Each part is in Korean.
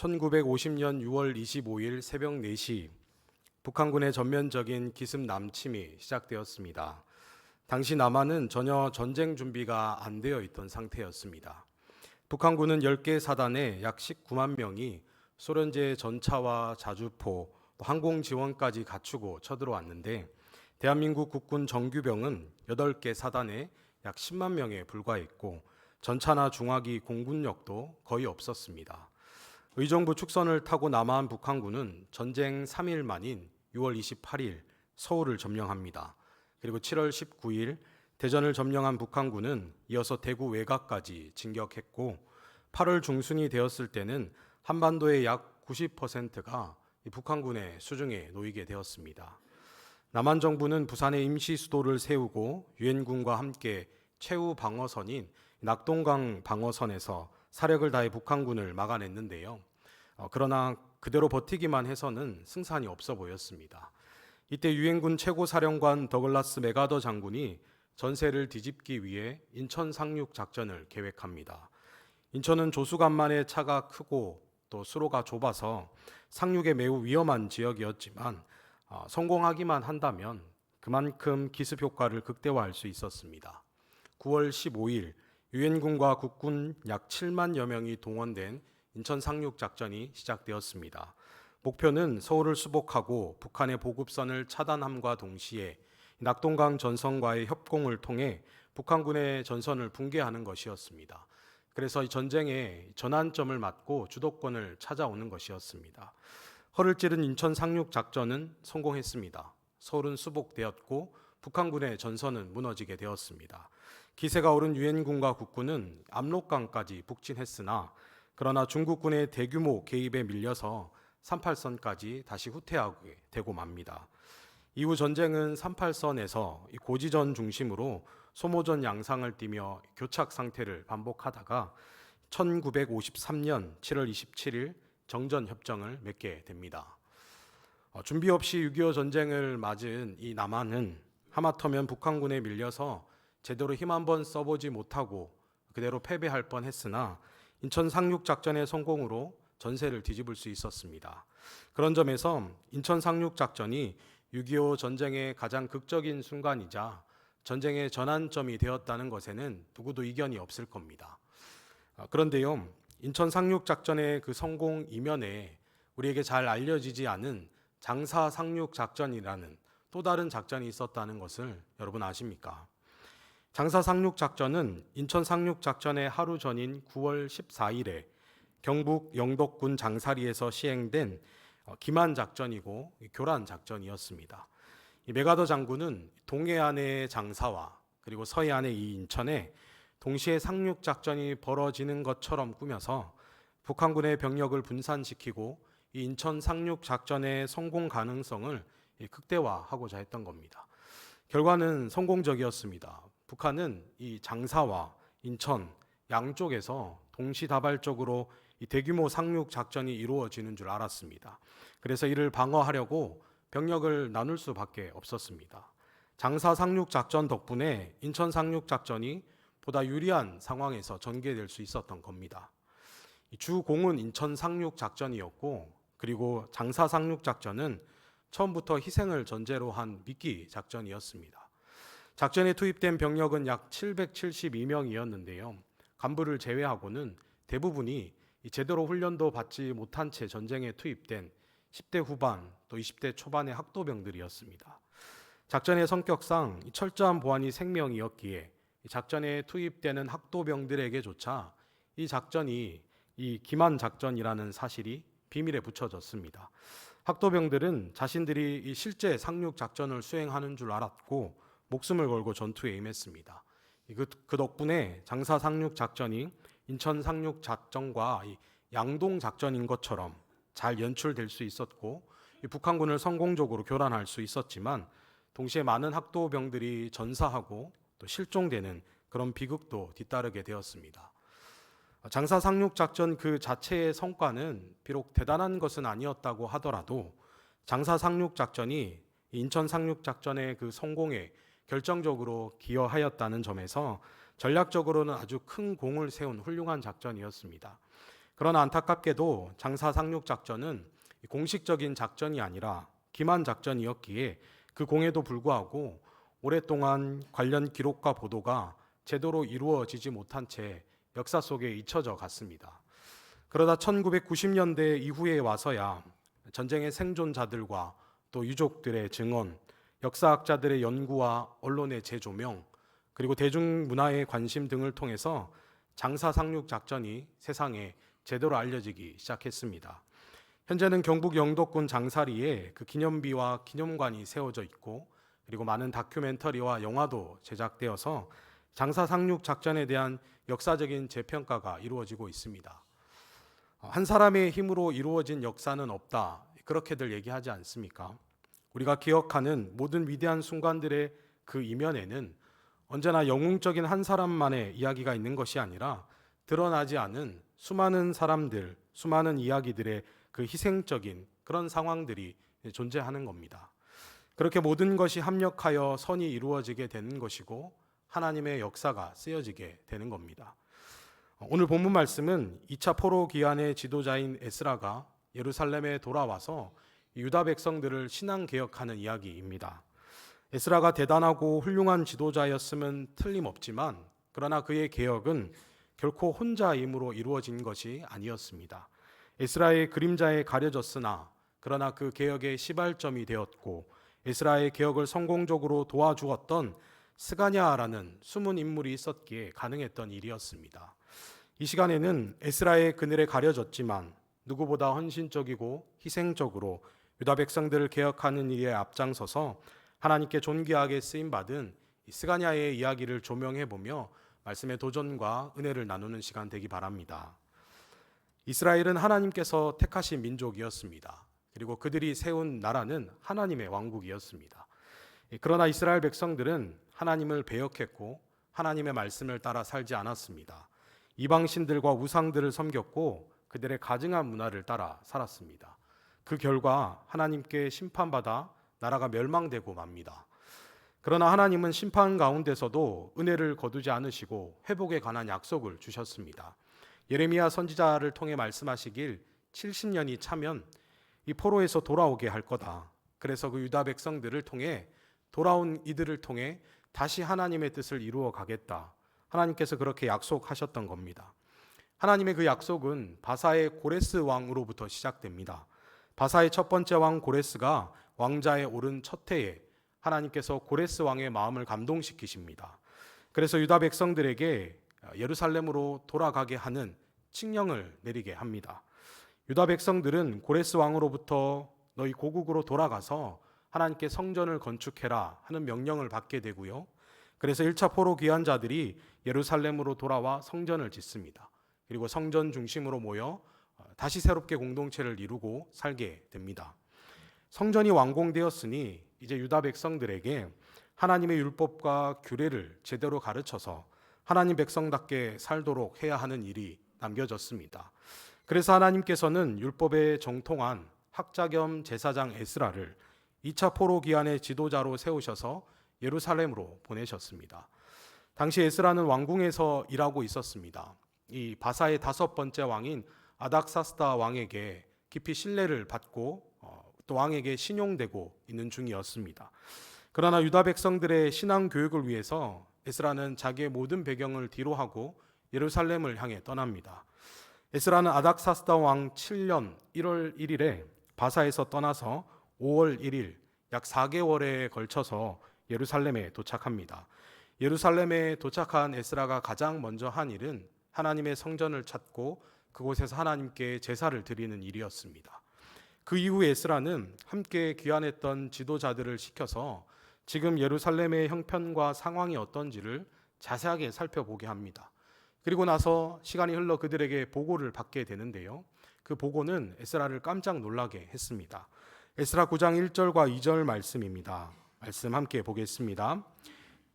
1950년 6월 25일 새벽 4시 북한군의 전면적인 기습 남침이 시작되었습니다. 당시 남한은 전혀 전쟁 준비가 안 되어 있던 상태였습니다. 북한군은 10개 사단에 약 19만 명이 소련제 전차와 자주포, 항공 지원까지 갖추고 쳐들어왔는데 대한민국 국군 정규병은 8개 사단에 약 10만 명에 불과했고 전차나 중화기 공군력도 거의 없었습니다. 의정부 축선을 타고 남하한 북한군은 전쟁 3일 만인 6월 28일 서울을 점령합니다. 그리고 7월 19일 대전을 점령한 북한군은 이어서 대구 외곽까지 진격했고 8월 중순이 되었을 때는 한반도의 약 90%가 북한군의 수중에 놓이게 되었습니다. 남한 정부는 부산에 임시 수도를 세우고 유엔군과 함께 최후 방어선인 낙동강 방어선에서 사력을 다해 북한군을 막아냈는데요. 그러나 그대로 버티기만 해서는 승산이 없어 보였습니다. 이때 유엔군 최고사령관 더글라스 맥아더 장군이 전세를 뒤집기 위해 인천 상륙 작전을 계획합니다. 인천은 조수간만의 차가 크고 또 수로가 좁아서 상륙에 매우 위험한 지역이었지만 성공하기만 한다면 그만큼 기습 효과를 극대화할 수 있었습니다. 9월 15일 유엔군과 국군 약 7만여 명이 동원된 인천 상륙 작전이 시작되었습니다. 목표는 서울을 수복하고 북한의 보급선을 차단함과 동시에 낙동강 전선과의 협공을 통해 북한군의 전선을 붕괴하는 것이었습니다. 그래서 이 전쟁의 전환점을 맞고 주도권을 찾아오는 것이었습니다. 허를 찌른 인천 상륙 작전은 성공했습니다. 서울은 수복되었고 북한군의 전선은 무너지게 되었습니다. 기세가 오른 유엔군과 국군은 압록강까지 북진했으나 그러나 중국군의 대규모 개입에 밀려서 38선까지 다시 후퇴하게 되고 맙니다. 이후 전쟁은 38선에서 고지전 중심으로 소모전 양상을 띠며 교착 상태를 반복하다가 1953년 7월 27일 정전협정을 맺게 됩니다. 준비 없이 6.25 전쟁을 맞은 이 남한은 하마터면 북한군에 밀려서 제대로 힘 한번 써보지 못하고 그대로 패배할 뻔했으나 인천 상륙 작전의 성공으로 전세를 뒤집을 수 있었습니다. 그런 점에서 인천 상륙 작전이 6.25 전쟁의 가장 극적인 순간이자 전쟁의 전환점이 되었다는 것에는 누구도 이견이 없을 겁니다. 그런데요, 인천 상륙 작전의 그 성공 이면에 우리에게 잘 알려지지 않은 장사 상륙 작전이라는 또 다른 작전이 있었다는 것을 여러분 아십니까? 장사 상륙 작전은 인천 상륙 작전의 하루 전인 9월 14일에 경북 영덕군 장사리에서 시행된 기만 작전이고 교란 작전이었습니다. 맥아더 장군은 동해안의 장사와 그리고 서해안의 이 인천에 동시에 상륙 작전이 벌어지는 것처럼 꾸며서 북한군의 병력을 분산시키고 이 인천 상륙 작전의 성공 가능성을 극대화하고자 했던 겁니다. 결과는 성공적이었습니다. 북한은 이 장사와 인천 양쪽에서 동시다발적으로 이 대규모 상륙 작전이 이루어지는 줄 알았습니다. 그래서 이를 방어하려고 병력을 나눌 수밖에 없었습니다. 장사 상륙 작전 덕분에 인천 상륙 작전이 보다 유리한 상황에서 전개될 수 있었던 겁니다. 주공은 인천 상륙 작전이었고 그리고 장사 상륙 작전은 처음부터 희생을 전제로 한 미끼 작전이었습니다. 작전에 투입된 병력은 약 772명이었는데요. 간부를 제외하고는 대부분이 제대로 훈련도 받지 못한 채 전쟁에 투입된 10대 후반 또 20대 초반의 학도병들이었습니다. 작전의 성격상 철저한 보안이 생명이었기에 작전에 투입되는 학도병들에게조차 이 작전이 이 기만 작전이라는 사실이 비밀에 붙여졌습니다. 학도병들은 자신들이 이 실제 상륙 작전을 수행하는 줄 알았고 목숨을 걸고 전투에 임했습니다. 그 덕분에 장사 상륙 작전이 인천 상륙 작전과 양동 작전인 것처럼 잘 연출될 수 있었고 북한군을 성공적으로 교란할 수 있었지만 동시에 많은 학도병들이 전사하고 또 실종되는 그런 비극도 뒤따르게 되었습니다. 장사 상륙 작전 그 자체의 성과는 비록 대단한 것은 아니었다고 하더라도 장사 상륙 작전이 인천 상륙 작전의 그 성공에 결정적으로 기여하였다는 점에서 전략적으로는 아주 큰 공을 세운 훌륭한 작전이었습니다. 그러나 안타깝게도 장사 상륙 작전은 공식적인 작전이 아니라 기만 작전이었기에 그 공에도 불구하고 오랫동안 관련 기록과 보도가 제대로 이루어지지 못한 채 역사 속에 잊혀져 갔습니다. 그러다 1990년대 이후에 와서야 전쟁의 생존자들과 또 유족들의 증언, 역사학자들의 연구와 언론의 재조명, 그리고 대중문화의 관심 등을 통해서 장사 상륙 작전이 세상에 제대로 알려지기 시작했습니다. 현재는 경북 영도군 장사리에 그 기념비와 기념관이 세워져 있고, 그리고 많은 다큐멘터리와 영화도 제작되어서 장사 상륙 작전에 대한 역사적인 재평가가 이루어지고 있습니다. 한 사람의 힘으로 이루어진 역사는 없다, 그렇게들 얘기하지 않습니까? 우리가 기억하는 모든 위대한 순간들의 그 이면에는 언제나 영웅적인 한 사람만의 이야기가 있는 것이 아니라 드러나지 않은 수많은 사람들, 수많은 이야기들의 그 희생적인 그런 상황들이 존재하는 겁니다. 그렇게 모든 것이 합력하여 선이 이루어지게 되는 것이고 하나님의 역사가 쓰여지게 되는 겁니다. 오늘 본문 말씀은 2차 포로 기한의 지도자인 에스라가 예루살렘에 돌아와서 유다 백성들을 신앙 개혁하는 이야기입니다. 에스라가 대단하고 훌륭한 지도자였음은 틀림없지만, 그러나 그의 개혁은 결코 혼자 힘으로 이루어진 것이 아니었습니다. 에스라의 그림자에 가려졌으나 그러나 그 개혁의 시발점이 되었고, 에스라의 개혁을 성공적으로 도와주었던 스가냐라는 숨은 인물이 있었기에 가능했던 일이었습니다. 이 시간에는 에스라의 그늘에 가려졌지만 누구보다 헌신적이고 희생적으로 유다 백성들을 개혁하는 일에 앞장서서 하나님께 존귀하게 쓰임받은 스가냐의 이야기를 조명해보며 말씀의 도전과 은혜를 나누는 시간 되기 바랍니다. 이스라엘은 하나님께서 택하신 민족이었습니다. 그리고 그들이 세운 나라는 하나님의 왕국이었습니다. 그러나 이스라엘 백성들은 하나님을 배역했고 하나님의 말씀을 따라 살지 않았습니다. 이방신들과 우상들을 섬겼고 그들의 가증한 문화를 따라 살았습니다. 그 결과 하나님께 심판받아 나라가 멸망되고 맙니다. 그러나 하나님은 심판 가운데서도 은혜를 거두지 않으시고 회복에 관한 약속을 주셨습니다. 예레미야 선지자를 통해 말씀하시길 70년이 차면 이 포로에서 돌아오게 할 거다. 그래서 그 유다 백성들을 통해 돌아온 이들을 통해 다시 하나님의 뜻을 이루어 가겠다. 하나님께서 그렇게 약속하셨던 겁니다. 하나님의 그 약속은 바사의 고레스 왕으로부터 시작됩니다. 바사의 첫 번째 왕 고레스가 왕자에 오른 첫 해에 하나님께서 고레스 왕의 마음을 감동시키십니다. 그래서 유다 백성들에게 예루살렘으로 돌아가게 하는 칙령을 내리게 합니다. 유다 백성들은 고레스 왕으로부터 너희 고국으로 돌아가서 하나님께 성전을 건축해라 하는 명령을 받게 되고요. 그래서 1차 포로 귀환자들이 예루살렘으로 돌아와 성전을 짓습니다. 그리고 성전 중심으로 모여 다시 새롭게 공동체를 이루고 살게 됩니다. 성전이 완공되었으니 이제 유다 백성들에게 하나님의 율법과 규례를 제대로 가르쳐서 하나님 백성답게 살도록 해야 하는 일이 남겨졌습니다. 그래서 하나님께서는 율법에 정통한 학자 겸 제사장 에스라를 2차 포로 기한의 지도자로 세우셔서 예루살렘으로 보내셨습니다. 당시 에스라는 왕궁에서 일하고 있었습니다. 이 바사의 5번째 왕인 아닥사스다 왕에게 깊이 신뢰를 받고 또 왕에게 신용되고 있는 중이었습니다. 그러나 유다 백성들의 신앙 교육을 위해서 에스라는 자기의 모든 배경을 뒤로하고 예루살렘을 향해 떠납니다. 에스라는 아닥사스다 왕 7년 1월 1일에 바사에서 떠나서 5월 1일 약 4개월에 걸쳐서 예루살렘에 도착합니다. 예루살렘에 도착한 에스라가 가장 먼저 한 일은 하나님의 성전을 찾고 그곳에서 하나님께 제사를 드리는 일이었습니다. 그 이후 에스라는 함께 귀환했던 지도자들을 시켜서 지금 예루살렘의 형편과 상황이 어떤지를 자세하게 살펴보게 합니다. 그리고 나서 시간이 흘러 그들에게 보고를 받게 되는데요. 그 보고는 에스라를 깜짝 놀라게 했습니다. 에스라 9장 1절과 2절 말씀입니다. 말씀 함께 보겠습니다.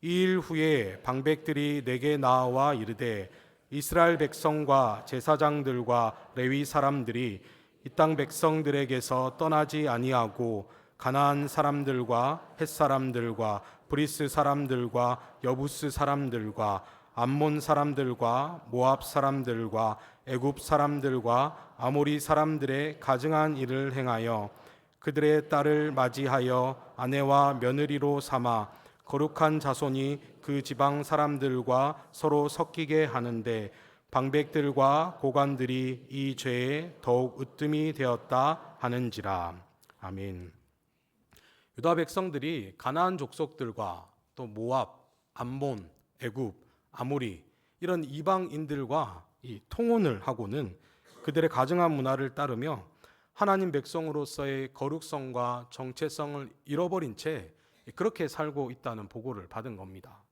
이 일 후에 방백들이 내게 나와 이르되 이스라엘 백성과 제사장들과 레위 사람들이 이 땅 백성들에게서 떠나지 아니하고 가나안 사람들과 헷 사람들과 브리스 사람들과 여부스 사람들과 암몬 사람들과 모압 사람들과 애굽 사람들과 아모리 사람들의 가증한 일을 행하여 그들의 딸을 맞이하여 아내와 며느리로 삼아 거룩한 자손이 그 지방 사람들과 서로 섞이게 하는데 방백들과 고관들이 이 죄에 더욱 으뜸이 되었다 하는지라. 아멘. 유다 백성들이 가나안 족속들과 또 모압, 암몬, 애굽, 아모리 이런 이방인들과 이 통혼을 하고는 그들의 가증한 문화를 따르며 하나님 백성으로서의 거룩성과 정체성을 잃어버린 채 그렇게 살고 있다는 보고를 받은 겁니다.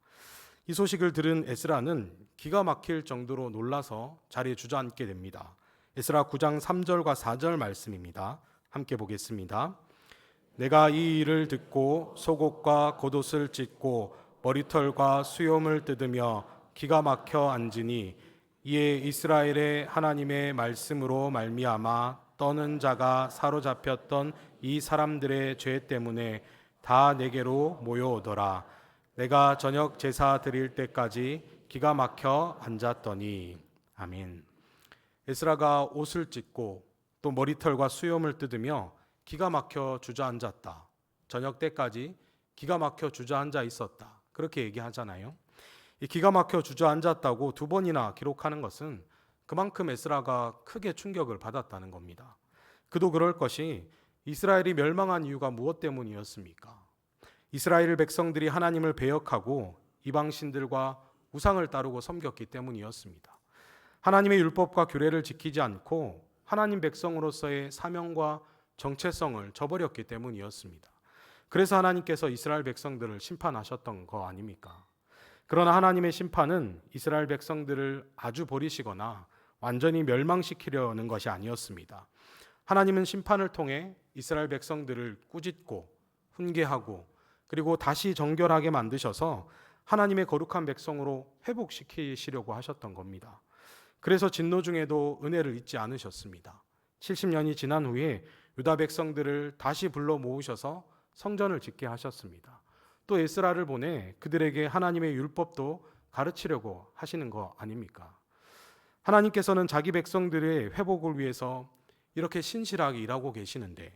이 소식을 들은 에스라는 기가 막힐 정도로 놀라서 자리에 주저앉게 됩니다. 에스라 9장 3절과 4절 말씀입니다. 함께 보겠습니다. 내가 이 일을 듣고 속옷과 겉옷을 찢고 머리털과 수염을 뜯으며 기가 막혀 앉으니 이에 이스라엘의 하나님의 말씀으로 말미암아 떠는 자가 사로잡혔던 이 사람들의 죄 때문에 다 내게로 모여오더라. 내가 저녁 제사 드릴 때까지 기가 막혀 앉았더니. 아멘. 에스라가 옷을 찢고 또 머리털과 수염을 뜯으며 기가 막혀 주저앉았다. 저녁 때까지 기가 막혀 주저앉아 있었다. 그렇게 얘기하잖아요. 이 기가 막혀 주저앉았다고 2번이나 기록하는 것은 그만큼 에스라가 크게 충격을 받았다는 겁니다. 그도 그럴 것이 이스라엘이 멸망한 이유가 무엇 때문이었습니까? 이스라엘 백성들이 하나님을 배역하고 이방신들과 우상을 따르고 섬겼기 때문이었습니다. 하나님의 율법과 규례를 지키지 않고 하나님 백성으로서의 사명과 정체성을 저버렸기 때문이었습니다. 그래서 하나님께서 이스라엘 백성들을 심판하셨던 거 아닙니까? 그러나 하나님의 심판은 이스라엘 백성들을 아주 버리시거나 완전히 멸망시키려는 것이 아니었습니다. 하나님은 심판을 통해 이스라엘 백성들을 꾸짖고 훈계하고 그리고 다시 정결하게 만드셔서 하나님의 거룩한 백성으로 회복시키시려고 하셨던 겁니다. 그래서 진노 중에도 은혜를 잊지 않으셨습니다. 70년이 지난 후에 유다 백성들을 다시 불러 모으셔서 성전을 짓게 하셨습니다. 또 에스라를 보내 그들에게 하나님의 율법도 가르치려고 하시는 거 아닙니까? 하나님께서는 자기 백성들의 회복을 위해서 이렇게 신실하게 일하고 계시는데,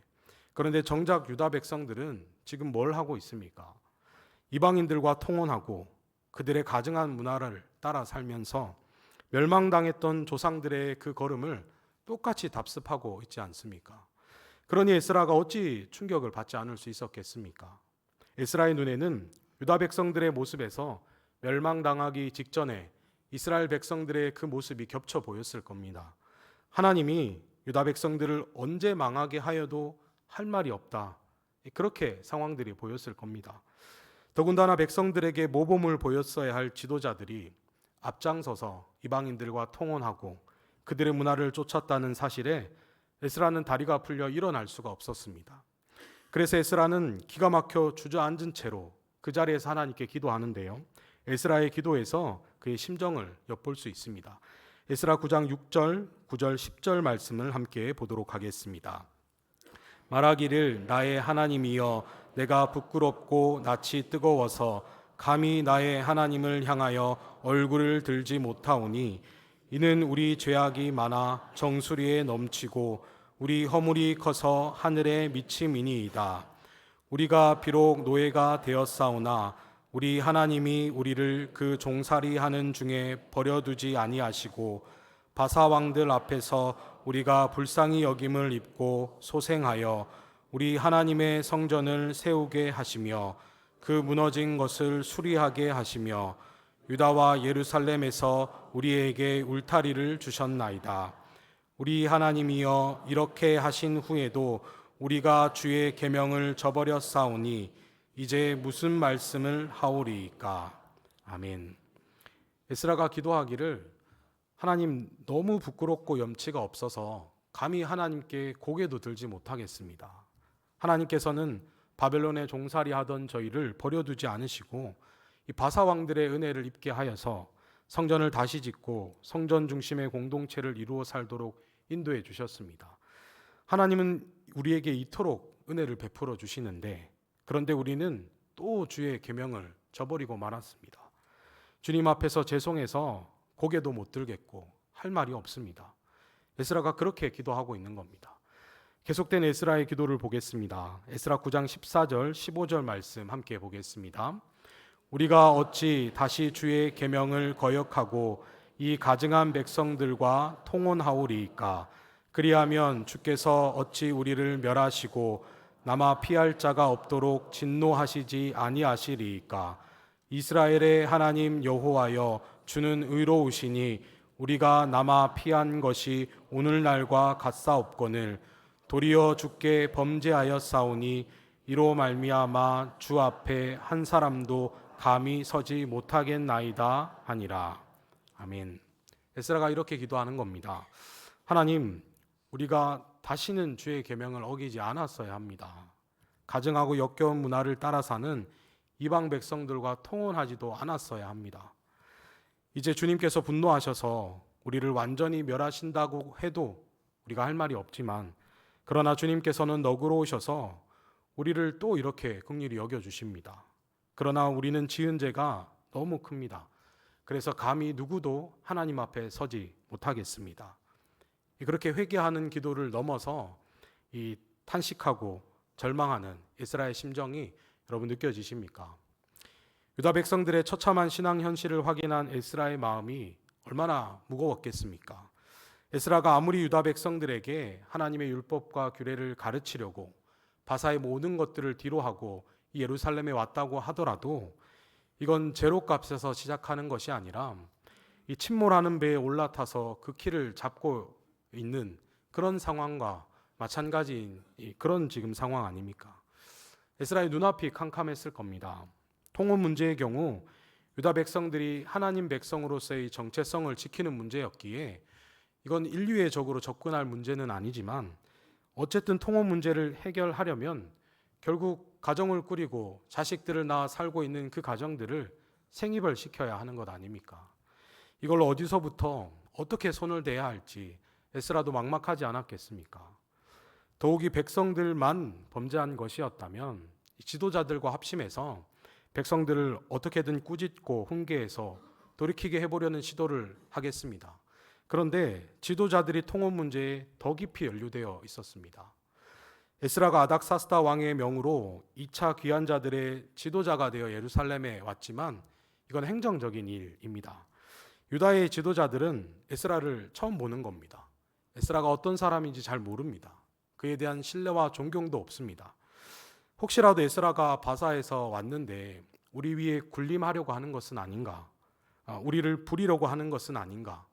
그런데 정작 유다 백성들은 지금 뭘 하고 있습니까? 이방인들과 통혼하고 그들의 가증한 문화를 따라 살면서 멸망당했던 조상들의 그 걸음을 똑같이 답습하고 있지 않습니까? 그러니 에스라가 어찌 충격을 받지 않을 수 있었겠습니까? 에스라의 눈에는 유다 백성들의 모습에서 멸망당하기 직전에 이스라엘 백성들의 그 모습이 겹쳐 보였을 겁니다. 하나님이 유다 백성들을 언제 망하게 하여도 할 말이 없다. 그렇게 상황들이 보였을 겁니다. 더군다나 백성들에게 모범을 보였어야 할 지도자들이 앞장서서 이방인들과 통혼하고 그들의 문화를 쫓았다는 사실에 에스라는 다리가 풀려 일어날 수가 없었습니다. 그래서 에스라는 기가 막혀 주저앉은 채로 그 자리에서 하나님께 기도하는데요. 에스라의 기도에서 그의 심정을 엿볼 수 있습니다. 에스라 9장 6절, 9절, 10절 말씀을 함께 보도록 하겠습니다. 말하기를 나의 하나님이여 내가 부끄럽고 낯이 뜨거워서 감히 나의 하나님을 향하여 얼굴을 들지 못하오니 이는 우리 죄악이 많아 정수리에 넘치고 우리 허물이 커서 하늘에 미침이니이다. 우리가 비록 노예가 되었사오나 우리 하나님이 우리를 그 종살이 하는 중에 버려두지 아니하시고 바사 왕들 앞에서 우리가 불쌍히 여김을 입고 소생하여 우리 하나님의 성전을 세우게 하시며 그 무너진 것을 수리하게 하시며 유다와 예루살렘에서 우리에게 울타리를 주셨나이다. 우리 하나님이여 이렇게 하신 후에도 우리가 주의 계명을 저버렸사오니 이제 무슨 말씀을 하오리이까. 아멘. 에스라가 기도하기를 하나님 너무 부끄럽고 염치가 없어서 감히 하나님께 고개도 들지 못하겠습니다. 하나님께서는 바벨론에 종살이 하던 저희를 버려두지 않으시고 이 바사 왕들의 은혜를 입게 하여서 성전을 다시 짓고 성전 중심의 공동체를 이루어 살도록 인도해 주셨습니다. 하나님은 우리에게 이토록 은혜를 베풀어 주시는데, 그런데 우리는 또 주의 계명을 저버리고 말았습니다. 주님 앞에서 죄송해서 고개도 못 들겠고 할 말이 없습니다. 에스라가 그렇게 기도하고 있는 겁니다. 계속된 에스라의 기도를 보겠습니다. 에스라 9장 14절 15절 말씀 함께 보겠습니다. 우리가 어찌 다시 주의 계명을 거역하고 이 가증한 백성들과 통혼하오리이까. 그리하면 주께서 어찌 우리를 멸하시고 남아 피할 자가 없도록 진노하시지 아니하시리이까. 이스라엘의 하나님 여호와여, 주는 의로우시니 우리가 남아 피한 것이 오늘날과 같사옵거늘 도리어 주께 범죄하였사오니 이로 말미암아 주 앞에 한 사람도 감히 서지 못하겠나이다 하니라. 아멘. 에스라가 이렇게 기도하는 겁니다. 하나님, 우리가 다시는 주의 계명을 어기지 않았어야 합니다. 가증하고 역겨운 문화를 따라 사는 이방 백성들과 통혼하지도 않았어야 합니다. 이제 주님께서 분노하셔서 우리를 완전히 멸하신다고 해도 우리가 할 말이 없지만, 그러나 주님께서는 너그러우셔서 우리를 또 이렇게 긍휼히 여겨주십니다. 그러나 우리는 지은 죄가 너무 큽니다. 그래서 감히 누구도 하나님 앞에 서지 못하겠습니다. 그렇게 회개하는 기도를 넘어서 이 탄식하고 절망하는 에스라의 심정이 여러분 느껴지십니까? 유다 백성들의 처참한 신앙 현실을 확인한 에스라의 마음이 얼마나 무거웠겠습니까? 에스라가 아무리 유다 백성들에게 하나님의 율법과 규례를 가르치려고 바사의 모든 것들을 뒤로하고 예루살렘에 왔다고 하더라도 이건 제로값에서 시작하는 것이 아니라 이 침몰하는 배에 올라타서 그 키를 잡고 있는 그런 상황과 마찬가지인 그런 지금 상황 아닙니까? 에스라의 눈앞이 캄캄했을 겁니다. 통혼 문제의 경우 유다 백성들이 하나님 백성으로서의 정체성을 지키는 문제였기에 이건 인류애적으로 접근할 문제는 아니지만 어쨌든 통혼 문제를 해결하려면 결국 가정을 꾸리고 자식들을 낳아 살고 있는 그 가정들을 생입을 시켜야 하는 것 아닙니까? 이걸 어디서부터 어떻게 손을 대야 할지 에스라도 막막하지 않았겠습니까? 더욱이 백성들만 범죄한 것이었다면 지도자들과 합심해서 백성들을 어떻게든 꾸짖고 훈계해서 돌이키게 해보려는 시도를 하겠습니다. 그런데 지도자들이 통혼 문제에 더 깊이 연루되어 있었습니다. 에스라가 아닥사스다 왕의 명으로 2차 귀환자들의 지도자가 되어 예루살렘에 왔지만 이건 행정적인 일입니다. 유다의 지도자들은 에스라를 처음 보는 겁니다. 에스라가 어떤 사람인지 잘 모릅니다. 그에 대한 신뢰와 존경도 없습니다. 혹시라도 에스라가 바사에서 왔는데 우리 위에 군림하려고 하는 것은 아닌가? 우리를 부리려고 하는 것은 아닌가?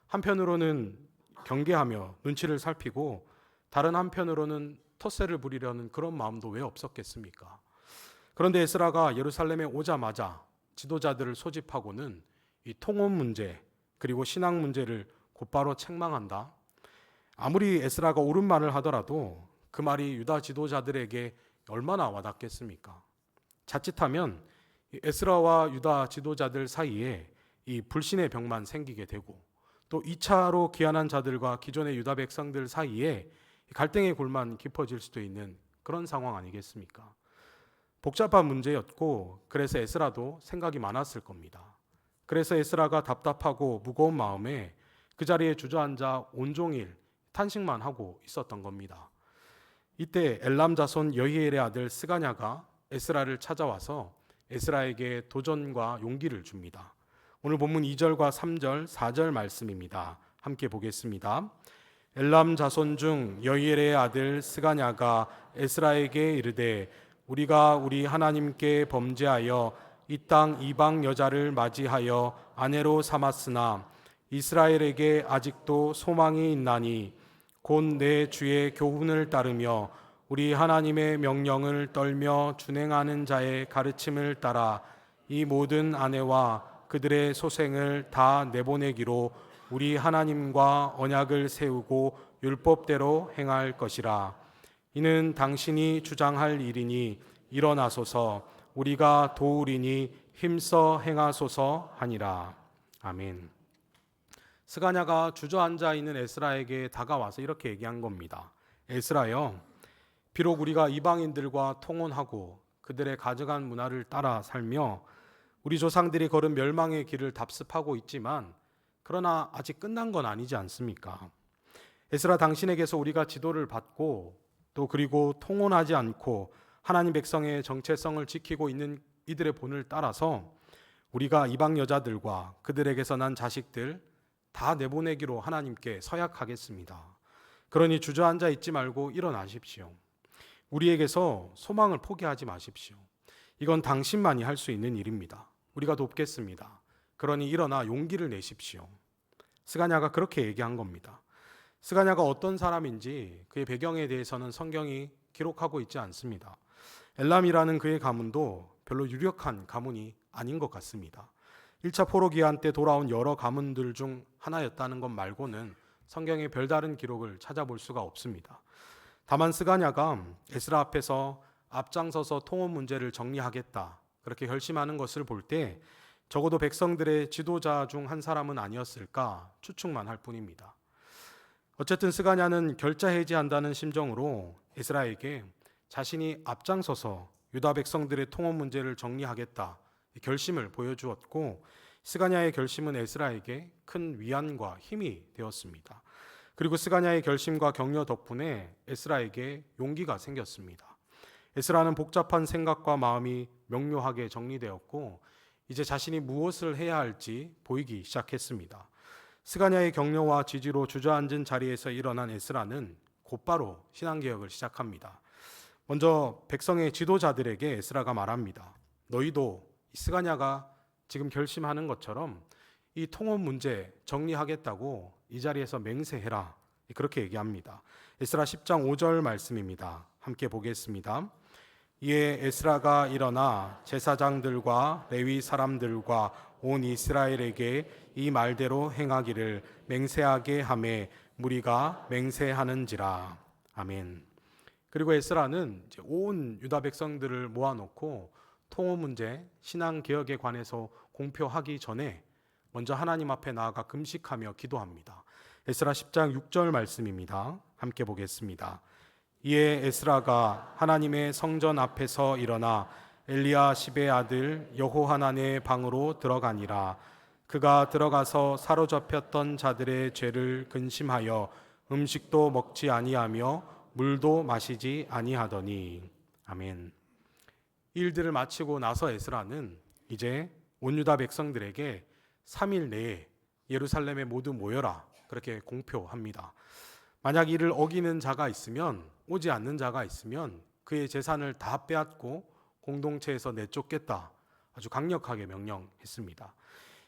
한편으로는 경계하며 눈치를 살피고 다른 한편으로는 텃세를 부리려는 그런 마음도 왜 없었겠습니까? 그런데 에스라가 예루살렘에 오자마자 지도자들을 소집하고는 이 통혼 문제 그리고 신앙 문제를 곧바로 책망한다. 아무리 에스라가 옳은 말을 하더라도 그 말이 유다 지도자들에게 얼마나 와닿겠습니까? 자칫하면 에스라와 유다 지도자들 사이에 이 불신의 벽만 생기게 되고 또 2차로 귀환한 자들과 기존의 유다 백성들 사이에 갈등의 골만 깊어질 수도 있는 그런 상황 아니겠습니까? 복잡한 문제였고 그래서 에스라도 생각이 많았을 겁니다. 그래서 에스라가 답답하고 무거운 마음에 그 자리에 주저앉아 온종일 탄식만 하고 있었던 겁니다. 이때 엘람 자손 여히엘의 아들 스가냐가 에스라를 찾아와서 에스라에게 도전과 용기를 줍니다. 오늘 본문 2절과 3절, 4절 말씀입니다. 함께 보겠습니다. 엘람 자손 중 여히엘의 아들 스가냐가 에스라에게 이르되 우리가 우리 하나님께 범죄하여 이 땅 이방 여자를 맞이하여 아내로 삼았으나 이스라엘에게 아직도 소망이 있나니 곧 내 주의 교훈을 따르며 우리 하나님의 명령을 떨며 준행하는 자의 가르침을 따라 이 모든 아내와 그들의 소생을 다 내보내기로 우리 하나님과 언약을 세우고 율법대로 행할 것이라. 이는 당신이 주장할 일이니 일어나소서 우리가 도우리니 힘써 행하소서 하니라. 아멘. 스가냐가 주저앉아 있는 에스라에게 다가와서 이렇게 얘기한 겁니다. 에스라여, 비록 우리가 이방인들과 통혼하고 그들의 가증한 문화를 따라 살며 우리 조상들이 걸은 멸망의 길을 답습하고 있지만 그러나 아직 끝난 건 아니지 않습니까? 에스라 당신에게서 우리가 지도를 받고 또 그리고 통혼하지 않고 하나님 백성의 정체성을 지키고 있는 이들의 본을 따라서 우리가 이방 여자들과 그들에게서 난 자식들 다 내보내기로 하나님께 서약하겠습니다. 그러니 주저앉아 있지 말고 일어나십시오. 우리에게서 소망을 포기하지 마십시오. 이건 당신만이 할 수 있는 일입니다. 우리가 돕겠습니다. 그러니 일어나 용기를 내십시오. 스가냐가 그렇게 얘기한 겁니다. 스가냐가 어떤 사람인지 그의 배경에 대해서는 성경이 기록하고 있지 않습니다. 엘람이라는 그의 가문도 별로 유력한 가문이 아닌 것 같습니다. 1차 포로 기한 때 돌아온 여러 가문들 중 하나였다는 것 말고는 성경에 별다른 기록을 찾아볼 수가 없습니다. 다만 스가냐가 에스라 앞에서 앞장서서 통혼 문제를 정리하겠다 그렇게 결심하는 것을 볼 때 적어도 백성들의 지도자 중 한 사람은 아니었을까 추측만 할 뿐입니다. 어쨌든 스가냐는 결자 해지한다는 심정으로 에스라에게 자신이 앞장서서 유다 백성들의 통혼 문제를 정리하겠다 결심을 보여주었고, 스가냐의 결심은 에스라에게 큰 위안과 힘이 되었습니다. 그리고 스가냐의 결심과 격려 덕분에 에스라에게 용기가 생겼습니다. 에스라는 복잡한 생각과 마음이 명료하게 정리되었고 이제 자신이 무엇을 해야 할지 보이기 시작했습니다. 스가냐의 격려와 지지로 주저앉은 자리에서 일어난 에스라는 곧바로 신앙개혁을 시작합니다. 먼저 백성의 지도자들에게 에스라가 말합니다. 너희도 스가냐가 지금 결심하는 것처럼 이 통혼 문제 정리하겠다고 이 자리에서 맹세해라. 그렇게 얘기합니다. 에스라 10장 5절 말씀입니다. 함께 보겠습니다. 이에 에스라가 일어나 제사장들과 레위 사람들과 온 이스라엘에게 이 말대로 행하기를 맹세하게 하매 무리가 맹세하는지라. 아멘. 그리고 에스라는 온 유다 백성들을 모아놓고 통호 문제, 신앙 개혁에 관해서 공표하기 전에 먼저 하나님 앞에 나아가 금식하며 기도합니다. 에스라 10장 6절 말씀입니다. 함께 보겠습니다. 이에 에스라가 하나님의 성전 앞에서 일어나 엘리야십의 아들 여호하난의 방으로 들어가니라. 그가 들어가서 사로잡혔던 자들의 죄를 근심하여 음식도 먹지 아니하며 물도 마시지 아니하더니. 아멘. 이 일들을 마치고 나서 에스라는 이제 온 유다 백성들에게 3일 내에 예루살렘에 모두 모여라 그렇게 공표합니다. 만약 이를 어기는 자가 있으면, 오지 않는 자가 있으면 그의 재산을 다 빼앗고 공동체에서 내쫓겠다 아주 강력하게 명령했습니다.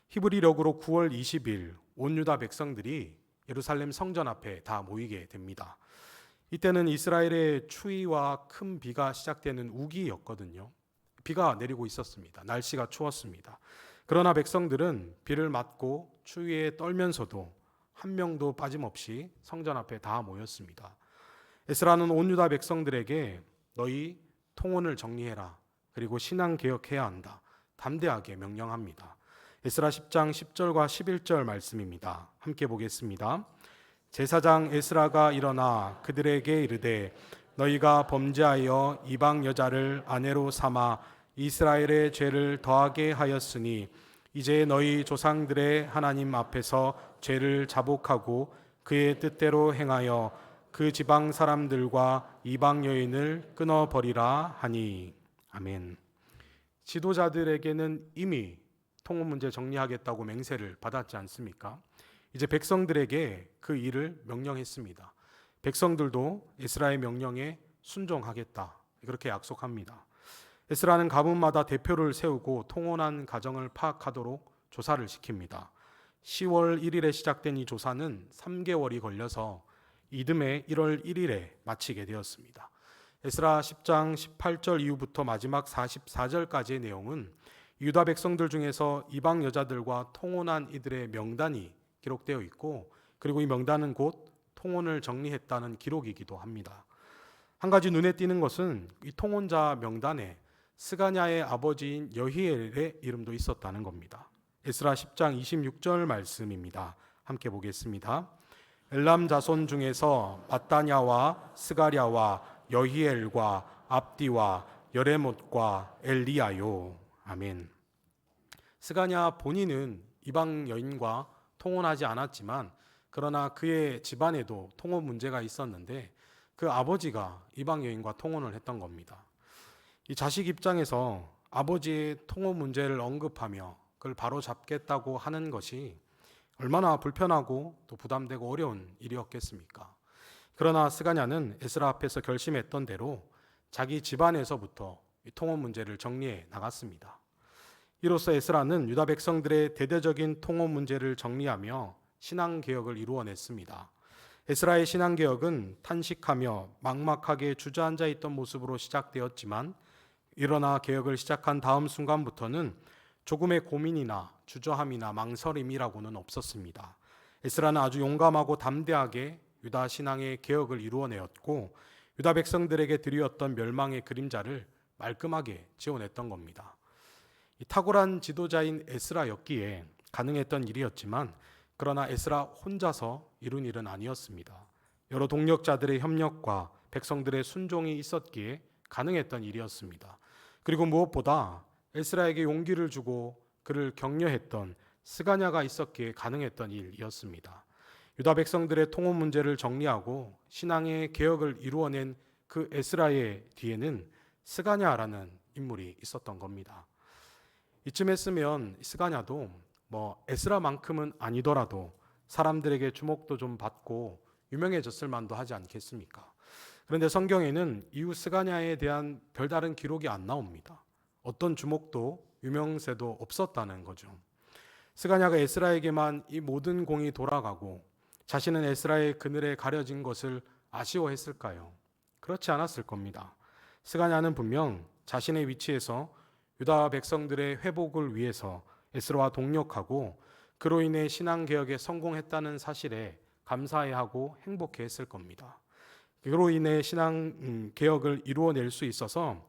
히브리력으로 9월 20일 온 유다 백성들이 예루살렘 성전 앞에 다 모이게 됩니다. 이때는 이스라엘의 추위와 큰 비가 시작되는 우기였거든요. 비가 내리고 있었습니다. 날씨가 추웠습니다. 그러나 백성들은 비를 맞고 추위에 떨면서도 한 명도 빠짐없이 성전 앞에 다 모였습니다. 에스라는 온 유다 백성들에게 너희 통혼을 정리해라. 그리고 신앙 개혁해야 한다. 담대하게 명령합니다. 에스라 10장 10절과 11절 말씀입니다. 함께 보겠습니다. 제사장 에스라가 일어나 그들에게 이르되 너희가 범죄하여 이방 여자를 아내로 삼아 이스라엘의 죄를 더하게 하였으니 이제 너희 조상들의 하나님 앞에서 죄를 자복하고 그의 뜻대로 행하여 그 지방 사람들과 이방 여인을 끊어버리라 하니. 아멘. 지도자들에게는 이미 통혼 문제 정리하겠다고 맹세를 받았지 않습니까? 이제 백성들에게 그 일을 명령했습니다. 백성들도 에스라의 명령에 순종하겠다 그렇게 약속합니다. 에스라는 가문마다 대표를 세우고 통혼한 가정을 파악하도록 조사를 시킵니다. 10월 1일에 시작된 이 조사는 3개월이 걸려서 이듬해 1월 1일에 마치게 되었습니다. 에스라 10장 18절 이후부터 마지막 44절까지의 내용은 유다 백성들 중에서 이방 여자들과 통혼한 이들의 명단이 기록되어 있고, 그리고 이 명단은 곧 통혼을 정리했다는 기록이기도 합니다. 한 가지 눈에 띄는 것은 이 통혼자 명단에 스가냐의 아버지인 여히엘의 이름도 있었다는 겁니다. 에스라 10장 26절 말씀입니다. 함께 보겠습니다. 엘람 자손 중에서 마따냐와 스가랴와 여히엘과 압디와 여레못과 엘리야요. 아멘. 스가냐 본인은 이방 여인과 통혼하지 않았지만 그러나 그의 집안에도 통혼 문제가 있었는데 그 아버지가 이방 여인과 통혼을 했던 겁니다. 이 자식 입장에서 아버지의 통혼 문제를 언급하며 그걸 바로 잡겠다고 하는 것이 얼마나 불편하고 또 부담되고 어려운 일이었겠습니까? 그러나 스가냐는 에스라 앞에서 결심했던 대로 자기 집안에서부터 이 통혼 문제를 정리해 나갔습니다. 이로써 에스라는 유다 백성들의 대대적인 통혼 문제를 정리하며 신앙 개혁을 이루어냈습니다. 에스라의 신앙 개혁은 탄식하며 막막하게 주저앉아 있던 모습으로 시작되었지만 일어나 개혁을 시작한 다음 순간부터는 조금의 고민이나 주저함이나 망설임이라고는 없었습니다. 에스라는 아주 용감하고 담대하게 유다 신앙의 개혁을 이루어내었고 유다 백성들에게 드리웠던 멸망의 그림자를 말끔하게 지워냈던 겁니다. 이 탁월한 지도자인 에스라였기에 가능했던 일이었지만 그러나 에스라 혼자서 이룬 일은 아니었습니다. 여러 동력자들의 협력과 백성들의 순종이 있었기에 가능했던 일이었습니다. 그리고 무엇보다 에스라에게 용기를 주고 그를 격려했던 스가냐가 있었기에 가능했던 일이었습니다. 유다 백성들의 통혼 문제를 정리하고 신앙의 개혁을 이루어낸 그 에스라의 뒤에는 스가냐라는 인물이 있었던 겁니다. 이쯤 했으면 스가냐도 에스라만큼은 아니더라도 사람들에게 주목도 좀 받고 유명해졌을 만도 하지 않겠습니까? 그런데 성경에는 이후 스가냐에 대한 별다른 기록이 안 나옵니다. 어떤 주목도 유명세도 없었다는 거죠. 스가냐가 에스라에게만 이 모든 공이 돌아가고 자신은 에스라의 그늘에 가려진 것을 아쉬워했을까요? 그렇지 않았을 겁니다. 스가냐는 분명 자신의 위치에서 유다 백성들의 회복을 위해서 에스라와 동력하고 그로 인해 신앙개혁에 성공했다는 사실에 감사해하고 행복해했을 겁니다. 그로 인해 신앙개혁을 이루어낼 수 있어서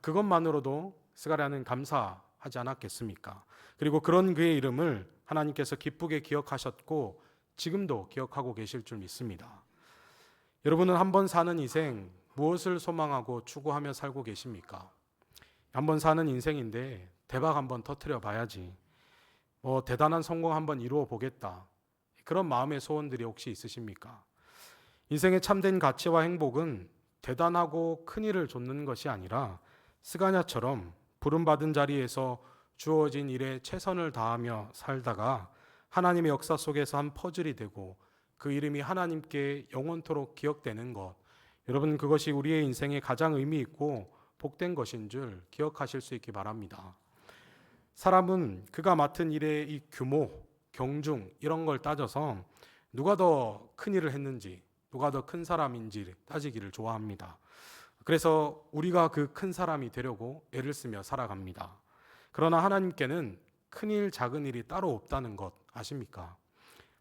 그것만으로도 스가랴는 감사하지 않았겠습니까? 그리고 그런 그의 이름을 하나님께서 기쁘게 기억하셨고 지금도 기억하고 계실 줄 믿습니다. 여러분은 한 번 사는 인생 무엇을 소망하고 추구하며 살고 계십니까? 한 번 사는 인생인데 대박 한번 터트려 봐야지. 대단한 성공 한번 이루어 보겠다. 그런 마음의 소원들이 혹시 있으십니까? 인생의 참된 가치와 행복은 대단하고 큰 일을 좇는 것이 아니라 스가냐처럼 부름받은 자리에서 주어진 일에 최선을 다하며 살다가 하나님의 역사 속에서 한 퍼즐이 되고 그 이름이 하나님께 영원토록 기억되는 것, 여러분 그것이 우리의 인생에 가장 의미 있고 복된 것인 줄 기억하실 수 있기 바랍니다. 사람은 그가 맡은 일의 이 규모, 경중 이런 걸 따져서 누가 더 큰 일을 했는지, 누가 더 큰 사람인지 따지기를 좋아합니다. 그래서 우리가 그 큰 사람이 되려고 애를 쓰며 살아갑니다. 그러나 하나님께는 큰 일, 작은 일이 따로 없다는 것 아십니까?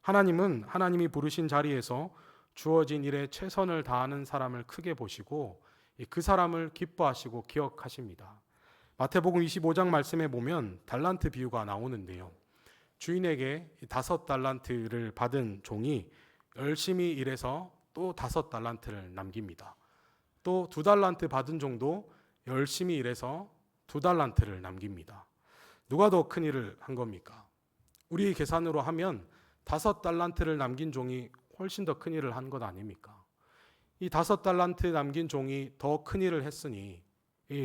하나님은 하나님이 부르신 자리에서 주어진 일에 최선을 다하는 사람을 크게 보시고 그 사람을 기뻐하시고 기억하십니다. 마태복음 25장 말씀에 보면 달란트 비유가 나오는데요. 주인에게 5달란트를 받은 종이 열심히 일해서 또 5달란트를 남깁니다. 또 2달란트 받은 종도 열심히 일해서 2달란트를 남깁니다. 누가 더 큰 일을 한 겁니까? 우리 계산으로 하면 5달란트를 남긴 종이 훨씬 더 큰 일을 한 것 아닙니까? 이 5달란트 남긴 종이 더 큰 일을 했으니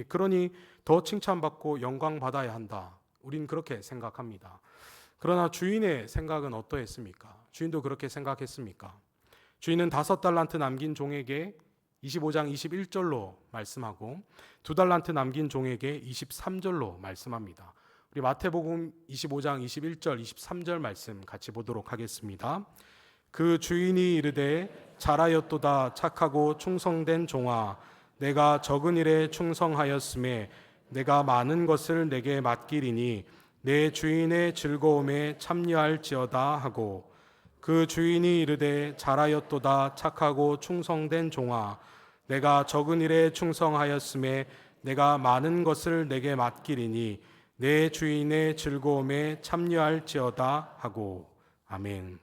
그러니 더 칭찬받고 영광받아야 한다. 우린 그렇게 생각합니다. 그러나 주인의 생각은 어떠했습니까? 주인도 그렇게 생각했습니까? 주인은 5달란트 남긴 종에게 25장 21절로 말씀하고 2달란트 남긴 종에게 23절로 말씀합니다. 우리 마태복음 25장 21절 23절 말씀 같이 보도록 하겠습니다. 그 주인이 이르되 잘하였도다 착하고 충성된 종아, 내가 적은 일에 충성하였음에 내가 많은 것을 내게 맡기리니 내 주인의 즐거움에 참여할지어다 하고, 그 주인이 이르되 잘하였도다 착하고 충성된 종아, 내가 적은 일에 충성하였음에 내가 많은 것을 내게 맡기리니 내 주인의 즐거움에 참여할지어다 하고. 아멘.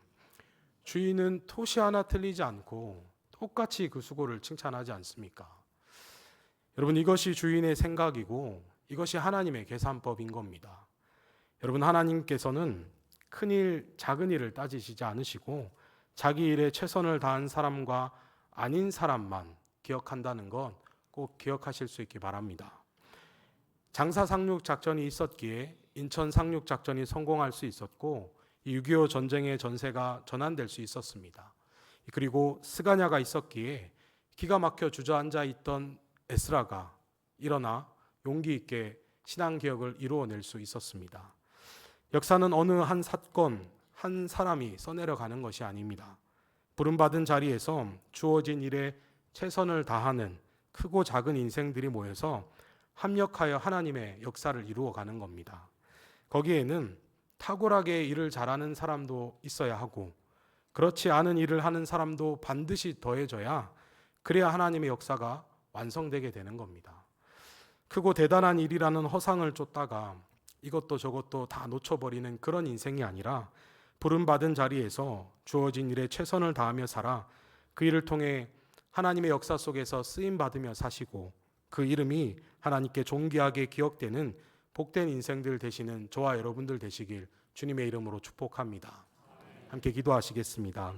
주인은 토시 하나 틀리지 않고 똑같이 그 수고를 칭찬하지 않습니까? 여러분, 이것이 주인의 생각이고 이것이 하나님의 계산법인 겁니다. 여러분, 하나님께서는 큰일, 작은 일을 따지시지 않으시고 자기 일에 최선을 다한 사람과 아닌 사람만 기억한다는 건 꼭 기억하실 수 있기 바랍니다. 장사 상륙 작전이 있었기에 인천 상륙 작전이 성공할 수 있었고 6.25 전쟁의 전세가 전환될 수 있었습니다. 그리고 스가냐가 있었기에 기가 막혀 주저앉아 있던 에스라가 일어나 용기 있게 신앙개혁을 이루어낼 수 있었습니다. 역사는 어느 한 사건, 한 사람이 써내려가는 것이 아닙니다. 부름받은 자리에서 주어진 일에 최선을 다하는 크고 작은 인생들이 모여서 합력하여 하나님의 역사를 이루어가는 겁니다. 거기에는 탁월하게 일을 잘하는 사람도 있어야 하고 그렇지 않은 일을 하는 사람도 반드시 더해져야 그래야 하나님의 역사가 완성되게 되는 겁니다. 크고 대단한 일이라는 허상을 쫓다가 이것도 저것도 다 놓쳐버리는 그런 인생이 아니라 부름받은 자리에서 주어진 일에 최선을 다하며 살아 그 일을 통해 하나님의 역사 속에서 쓰임받으며 사시고 그 이름이 하나님께 존귀하게 기억되는 복된 인생들 되시는 저와 여러분들 되시길 주님의 이름으로 축복합니다. 함께 기도하시겠습니다.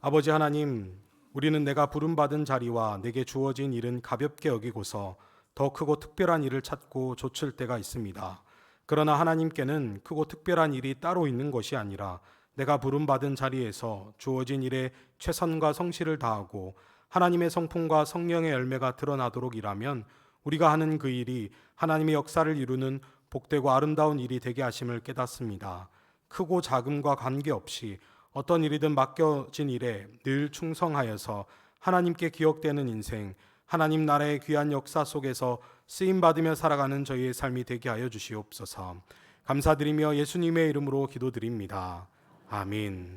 아버지 하나님, 우리는 내가 부름받은 자리와 내게 주어진 일은 가볍게 여기고서 더 크고 특별한 일을 찾고 좇을 때가 있습니다. 그러나 하나님께는 크고 특별한 일이 따로 있는 것이 아니라 내가 부름받은 자리에서 주어진 일에 최선과 성실을 다하고 하나님의 성품과 성령의 열매가 드러나도록 일하면 우리가 하는 그 일이 하나님의 역사를 이루는 복되고 아름다운 일이 되게 하심을 깨닫습니다. 크고 작음과 관계없이 어떤 일이든 맡겨진 일에 늘 충성하여서 하나님께 기억되는 인생, 하나님 나라의 귀한 역사 속에서 쓰임받으며 살아가는 저희의 삶이 되게 하여 주시옵소서. 감사드리며 예수님의 이름으로 기도드립니다. 아멘.